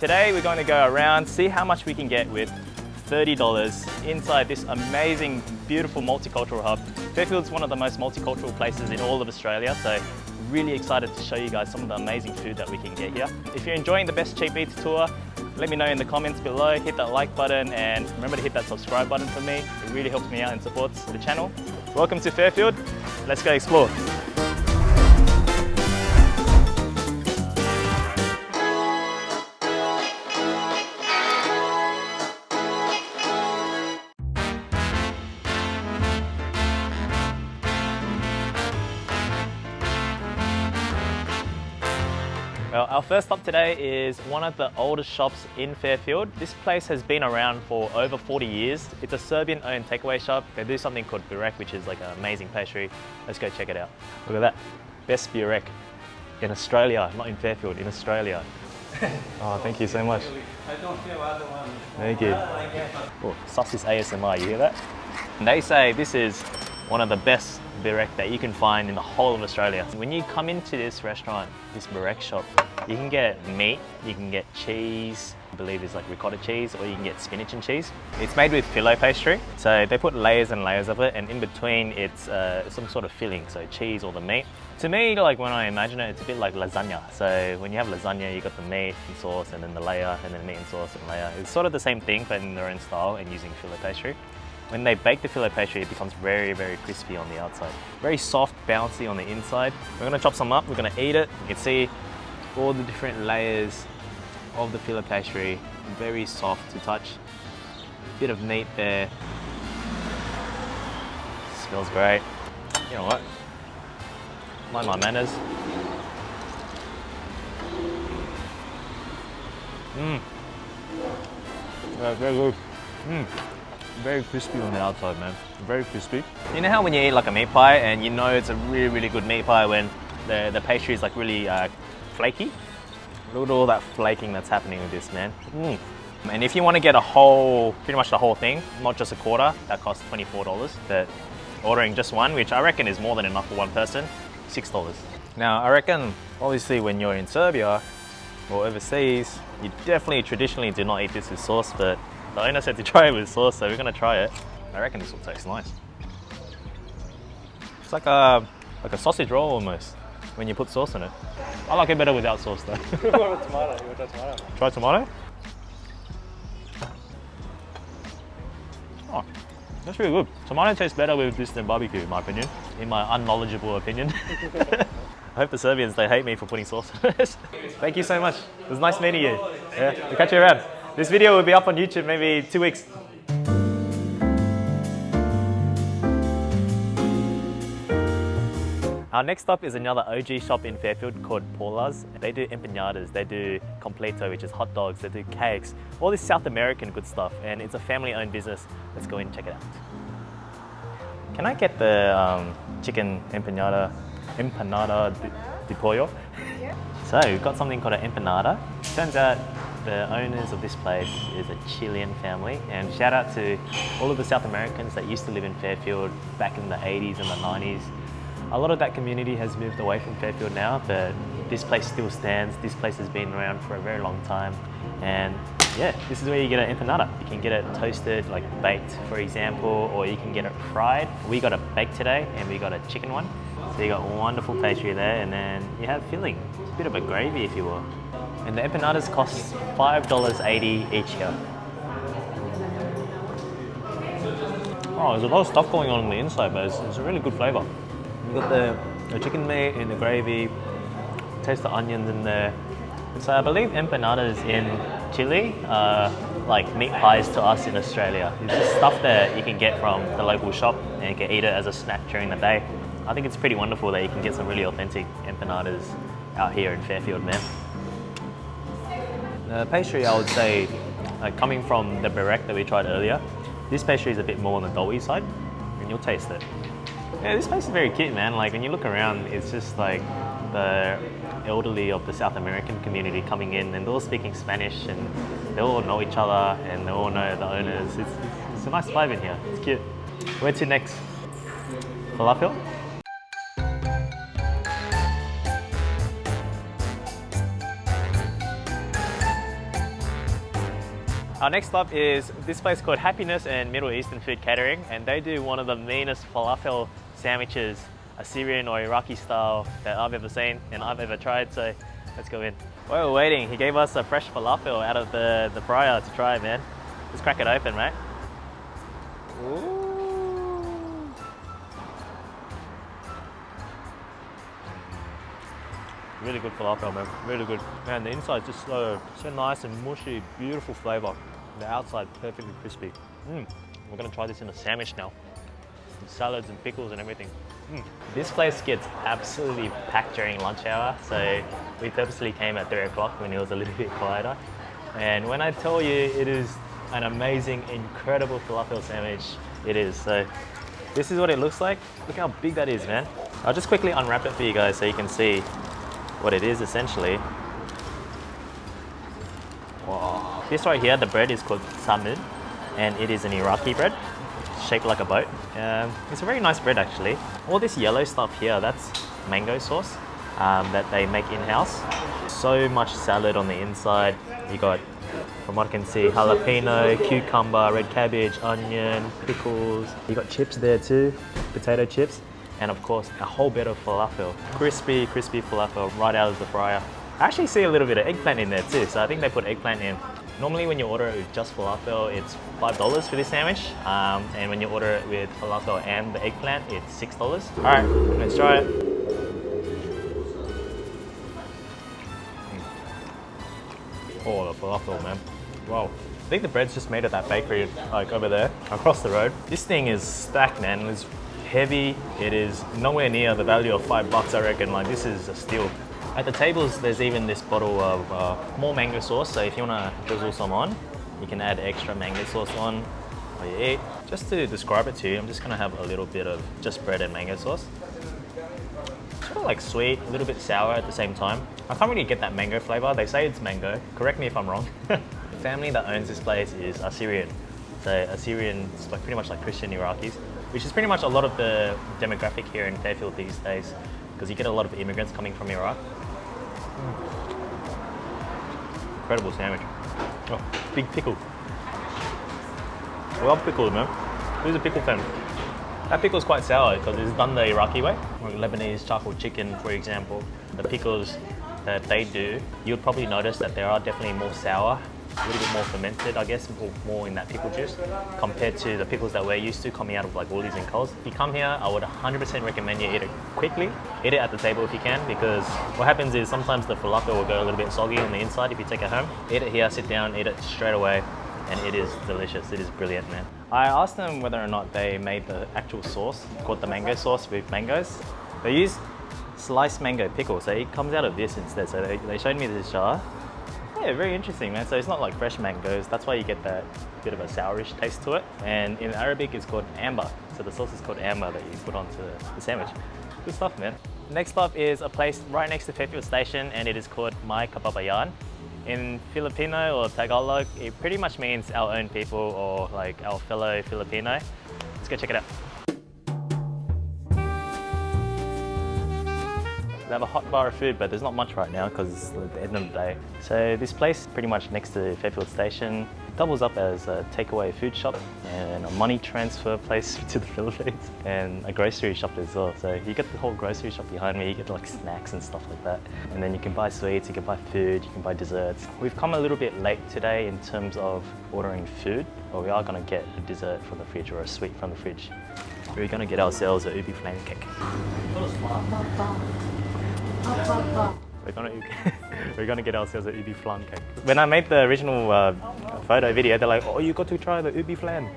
Today we're going to go around, see how much we can get with $30 inside this amazing, beautiful multicultural hub. Fairfield's one of the most multicultural places in all of Australia, so really excited to show you guys some of the amazing food that we can get here. If you're enjoying the Best Cheap Eats tour, let me know in the comments below, hit that like button and remember to hit that subscribe button for me. It really helps me out and supports the channel. Welcome to Fairfield, let's go explore. Well, our first stop today is one of the oldest shops in Fairfield. This place has been around for over 40 years. It's a Serbian owned takeaway shop. They do something called burek, which is like an amazing pastry. Let's go check it out. Look at that. Best burek in Australia, not in Fairfield, in Australia. Oh, thank you so much. I don't have other one. Thank you. Oh, sausage ASMR, you hear that? And they say this is one of the best burek that you can find in the whole of Australia. When you come into this restaurant, this burek shop, you can get meat, you can get cheese, I believe it's like ricotta cheese, or you can get spinach and cheese. It's made with filo pastry, so they put layers and layers of it, and in between it's some sort of filling, so cheese or the meat. To me, like when I imagine it, it's a bit like lasagna. So when you have lasagna, you got the meat and sauce, and then the layer, and then meat and sauce and layer. It's sort of the same thing, but in their own style and using filo pastry. When they bake the filo pastry, it becomes very, very crispy on the outside. Very soft, bouncy on the inside. We're gonna chop some up, we're gonna eat it. You can see all the different layers of the filo pastry. Very soft to touch. Bit of meat there. Smells great. You know what? Mind my manners. Yeah, very good. Very crispy on the outside, man. Very crispy. You know how when you eat like a meat pie and you know it's a really, really good meat pie when the pastry is like really flaky? Look at all that flaking that's happening with this, man. And if you want to get a whole, pretty much the whole thing, not just a quarter, that costs $24. But ordering just one, which I reckon is more than enough for one person, $6. Now, I reckon, obviously when you're in Serbia or overseas, you definitely traditionally do not eat this with sauce, but the owner said to try it with sauce, so we're gonna try it. I reckon this will taste nice. It's like a sausage roll almost, when you put sauce in it. I like it better without sauce though. You want a tomato? You want a tomato? Try tomato? Oh, that's really good. Tomato tastes better with this than barbecue, in my opinion. In my unknowledgeable opinion. I hope the Serbians, they hate me for putting sauce on it. Thank you so much. It was nice meeting you. Yeah, we'll catch you around. This video will be up on YouTube maybe 2 weeks. Our next stop is another OG shop in Fairfield called Paula's. They do empanadas, they do completo, which is hot dogs, they do cakes, all this South American good stuff, and it's a family-owned business. Let's go in and check it out. Can I get the chicken empanada de pollo? Yeah. So we've got something called an empanada. Turns out the owners of this place is a Chilean family, and shout out to all of the South Americans that used to live in Fairfield back in the 80s and the 90s. A lot of that community has moved away from Fairfield now, but this place still stands. This place has been around for a very long time, and yeah, this is where you get an empanada. You can get it toasted, like baked, for example, or you can get it fried. We got it baked today, and we got a chicken one. So you got wonderful pastry there, and then you have filling. It's a bit of a gravy, if you will. And the empanadas cost $5.80 each here. Oh, there's a lot of stuff going on the inside, but it's a really good flavour. You got the chicken meat in the gravy, taste the onions in there. So I believe empanadas in Chile are like meat pies to us in Australia. It's just stuff that you can get from the local shop and you can eat it as a snack during the day. I think it's pretty wonderful that you can get some really authentic empanadas out here in Fairfield, man. The pastry, I would say, coming from the burek that we tried earlier, this pastry is a bit more on the doughy side, and you'll taste it. Yeah, this place is very cute, man. Like when you look around, it's just like the elderly of the South American community coming in, and they're all speaking Spanish, and they all know each other, and they all know the owners. It's a nice vibe in here. It's cute. Where to next? Falafel? Our next stop is this place called Happiness and Middle Eastern Food Catering, and they do one of the meanest falafel sandwiches, Assyrian or Iraqi style, that I've ever seen and I've ever tried, so let's go in. While we're waiting, he gave us a fresh falafel out of the fryer to try, man. Let's crack it open, mate. Ooh. Really good falafel, man. Really good. Man, the inside's just so nice and mushy, beautiful flavour. The outside perfectly crispy. We're gonna try this in a sandwich now. With salads and pickles and everything. This place gets absolutely packed during lunch hour, so we purposely came at 3 o'clock when it was a little bit quieter. And when I tell you it is an amazing, incredible falafel sandwich, it is. So this is what it looks like. Look how big that is, man. I'll just quickly unwrap it for you guys so you can see what it is essentially. Wow. This right here, the bread is called samoon, and it is an Iraqi bread, shaped like a boat. It's a very nice bread actually. All this yellow stuff here, that's mango sauce that they make in-house. So much salad on the inside. You got, from what I can see, jalapeno, cucumber, red cabbage, onion, pickles. You got chips there too, potato chips. And of course, a whole bit of falafel. Crispy, crispy falafel right out of the fryer. I actually see a little bit of eggplant in there too, so I think they put eggplant in. Normally when you order it with just falafel, it's $5 for this sandwich. And when you order it with falafel and the eggplant, it's $6. All right, let's try it. Oh, the falafel, man. Wow. I think the bread's just made at that bakery, like over there, across the road. This thing is stacked, man. It's heavy. It is nowhere near the value of $5, I reckon. Like, this is a steal. At the tables, there's even this bottle of more mango sauce. So if you want to drizzle some on, you can add extra mango sauce on while you eat. Just to describe it to you, I'm just gonna have a little bit of just bread and mango sauce. It's sort of like sweet, a little bit sour at the same time. I can't really get that mango flavor. They say it's mango. Correct me if I'm wrong. The family that owns this place is Assyrian. So Assyrian is like pretty much like Christian Iraqis, which is pretty much a lot of the demographic here in Fairfield these days, because you get a lot of immigrants coming from Iraq. Incredible sandwich. Oh, big pickle. I love pickles, man. Who's a pickle fan? That pickle's quite sour because it's done the Iraqi way. Like Lebanese charcoal chicken, for example. The pickles that they do, you'll probably notice that they are definitely more sour, a little bit more fermented, I guess, more in that pickle juice, compared to the pickles that we're used to coming out of like Woolies and Coles. If you come here, I would 100% recommend you eat it quickly. Eat it at the table if you can, because what happens is sometimes the falafel will go a little bit soggy on the inside if you take it home. Eat it here, sit down, eat it straight away, and it is delicious. It is brilliant, man. I asked them whether or not they made the actual sauce, called the mango sauce with mangoes. They use sliced mango pickle, so it comes out of this instead. So they showed me this jar. Yeah, very interesting, man. So it's not like fresh mangoes. That's why you get that bit of a sourish taste to it. And in Arabic, it's called amber. So the sauce is called amber that you put onto the sandwich. Good stuff, man. Next up is a place right next to Fairfield Station, and it is called My Kababayan. In Filipino or Tagalog, it pretty much means our own people or like our fellow Filipino. Let's go check it out. They have a hot bar of food, but there's not much right now because it's at the end of the day. So this place, pretty much next to Fairfield Station, doubles up as a takeaway food shop and a money transfer place to the Philippines, and a grocery shop as well. So you get the whole grocery shop behind me, you get like snacks and stuff like that. And then you can buy sweets, you can buy food, you can buy desserts. We've come a little bit late today in terms of ordering food, but we are gonna get a dessert from the fridge or a sweet from the fridge. We're gonna get ourselves a ubi flan cake. We're gonna get ourselves a ubi flan cake. When I made the original photo video, they're like, "Oh, you got to try the ubi flan."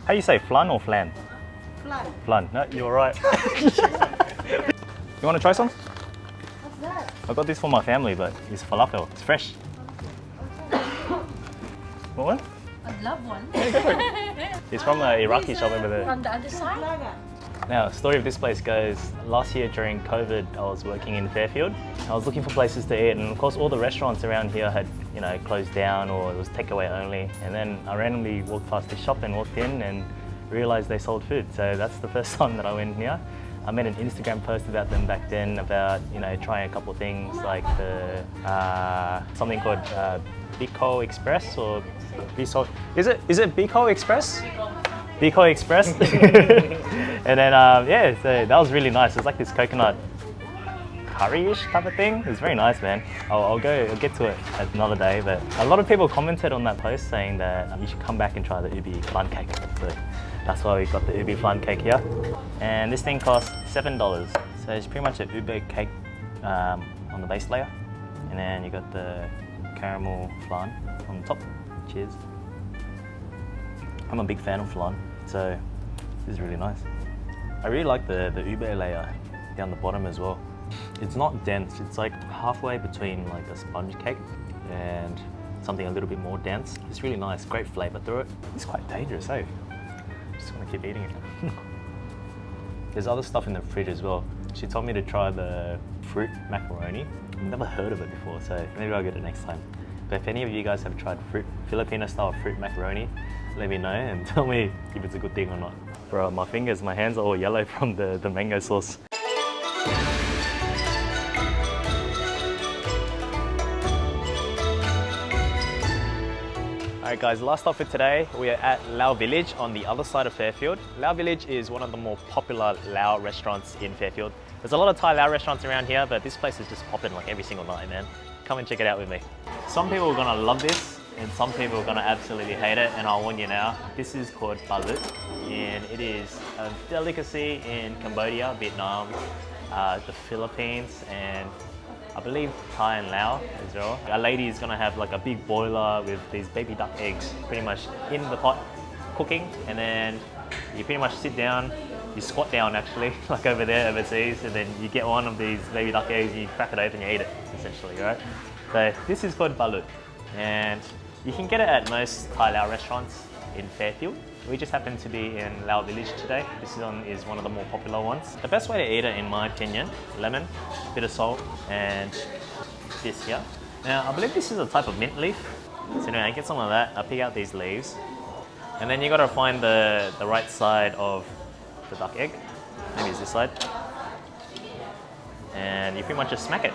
How you say, flan or flan? Flan. Flan. No, you're right. You want to try some? What's that? I got this for my family, but it's falafel. It's fresh. What one? I'd love one. It's from an Iraqi shop over there. From the other side? Now, the story of this place goes, last year during COVID, I was working in Fairfield. I was looking for places to eat, and of course all the restaurants around here had, closed down or it was takeaway only. And then I randomly walked past this shop and walked in and realized they sold food. So that's the first time that I went here. I made an Instagram post about them back then about, trying a couple of things like something called Biko Express or Biso. Is it Biko Express? Biko Express. And then yeah, so that was really nice. It's like this coconut curry-ish type of thing. It's very nice, man. I'll get to it another day. But a lot of people commented on that post saying that you should come back and try the ubi flan cake. So that's why we got the ubi flan cake here. And this thing costs $7. So it's pretty much a ube cake on the base layer. And then you got the caramel flan on the top. Cheers. I'm a big fan of flan, so this is really nice. I really like the ube layer down the bottom as well. It's not dense, it's like halfway between like a sponge cake and something a little bit more dense. It's really nice, great flavour through it. It's quite dangerous, eh? Just want to keep eating it. There's other stuff in the fridge as well. She told me to try the fruit macaroni. I've never heard of it before, so maybe I'll get it next time. But if any of you guys have tried Filipino style fruit macaroni, let me know and tell me if it's a good thing or not. Bro, my hands are all yellow from the mango sauce. Alright guys, last stop for today, we are at Lao Village on the other side of Fairfield. Lao Village is one of the more popular Lao restaurants in Fairfield. There's a lot of Thai Lao restaurants around here, but this place is just popping like every single night, man. Come and check it out with me. Some people are gonna love this, and some people are gonna absolutely hate it, and I'll warn you now. This is called balut, and it is a delicacy in Cambodia, Vietnam, the Philippines, and I believe Thai and Lao as well. A lady is gonna have like a big boiler with these baby duck eggs pretty much in the pot cooking, and then you pretty much sit down, you squat down actually, like over there overseas, and then you get one of these baby duck eggs, you crack it open, you eat it essentially, right? So this is called balut, and you can get it at most Thai Lao restaurants in Fairfield. We just happen to be in Lao Village today. This one is one of the more popular ones. The best way to eat it, in my opinion, lemon, bit of salt, and this here. Now, I believe this is a type of mint leaf. So anyway, get some of that. I pick out these leaves. And then you gotta find the right side of the duck egg. Maybe it's this side. And you pretty much just smack it.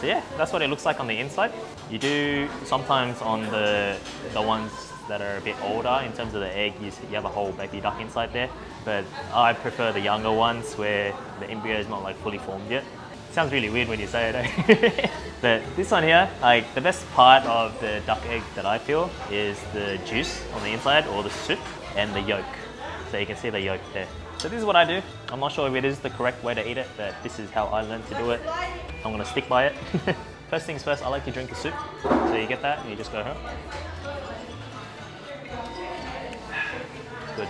So yeah, that's what it looks like on the inside. You do sometimes on the ones that are a bit older in terms of the egg, you have a whole baby duck inside there. But I prefer the younger ones where the embryo is not like fully formed yet. Sounds really weird when you say it, eh? But this one here, like the best part of the duck egg that I feel is the juice on the inside, or the soup, and the yolk. So you can see the yolk there. So this is what I do. I'm not sure if it is the correct way to eat it, but this is how I learned to do it. I'm gonna stick by it. First things first, I like to drink the soup. So you get that and you just go home. Good.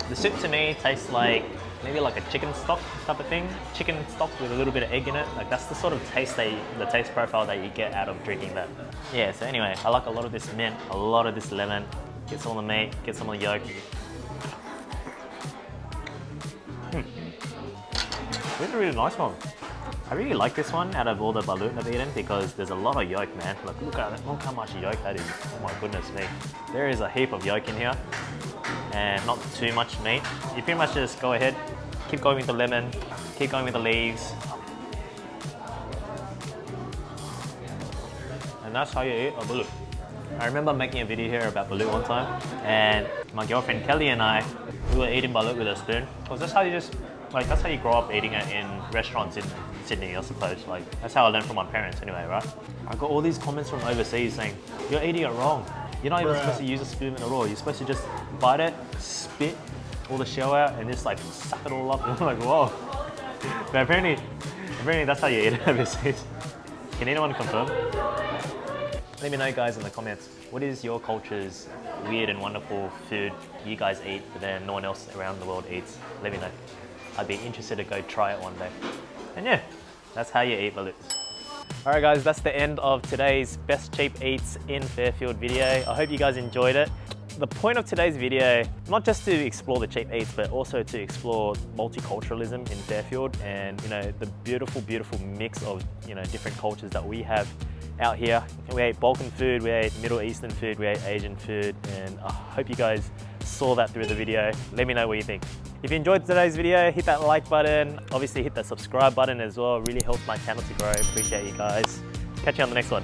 The soup to me tastes like maybe like a chicken stock type of thing. Chicken stock with a little bit of egg in it. Like that's the sort of taste the taste profile that you get out of drinking that. Yeah, so anyway, I like a lot of this mint, a lot of this lemon. Get some of the meat, get some of the yolk. This is a really nice one. I really like this one out of all the balut I've eaten because there's a lot of yolk, man. Like, look how much yolk that is. Oh my goodness me. There is a heap of yolk in here and not too much meat. You pretty much just go ahead, keep going with the lemon, keep going with the leaves. And that's how you eat a balut. I remember making a video here about balut one time, and my girlfriend Kelly and I, we were eating balut with a spoon. Because that's how you grow up eating it in restaurants in Sydney, I suppose. Like, that's how I learned from my parents anyway, right? I got all these comments from overseas saying, you're eating it wrong. You're not even supposed to use a spoon at all. You're supposed to just bite it, spit all the shell out, and just like suck it all up. And I'm like, whoa. But apparently that's how you eat it overseas. Can anyone confirm? Let me know guys in the comments, what is your culture's weird and wonderful food you guys eat but then no one else around the world eats? Let me know. I'd be interested to go try it one day. And yeah, that's how you eat balut. Alright guys, that's the end of today's best cheap eats in Fairfield video. I hope you guys enjoyed it. The point of today's video, not just to explore the cheap eats, but also to explore multiculturalism in Fairfield and the beautiful, beautiful mix of different cultures that we have out here. We ate Balkan food, we ate Middle Eastern food, we ate Asian food, and I hope you guys saw that through the video. Let me know what you think. If you enjoyed today's video, hit that like button. Obviously hit that subscribe button as well. It really helps my channel to grow. Appreciate you guys. Catch you on the next one.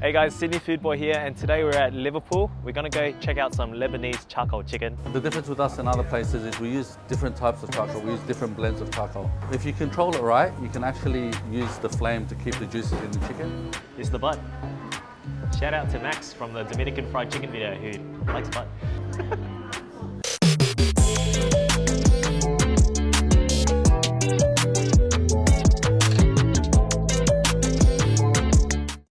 Hey guys, Sydney Food Boy here, and today we're at Liverpool. We're gonna go check out some Lebanese charcoal chicken. The difference with us and other places is we use different types of charcoal. We use different blends of charcoal. If you control it right, you can actually use the flame to keep the juices in the chicken. This is the butt. Shout out to Max from the Dominican fried chicken video who likes butt.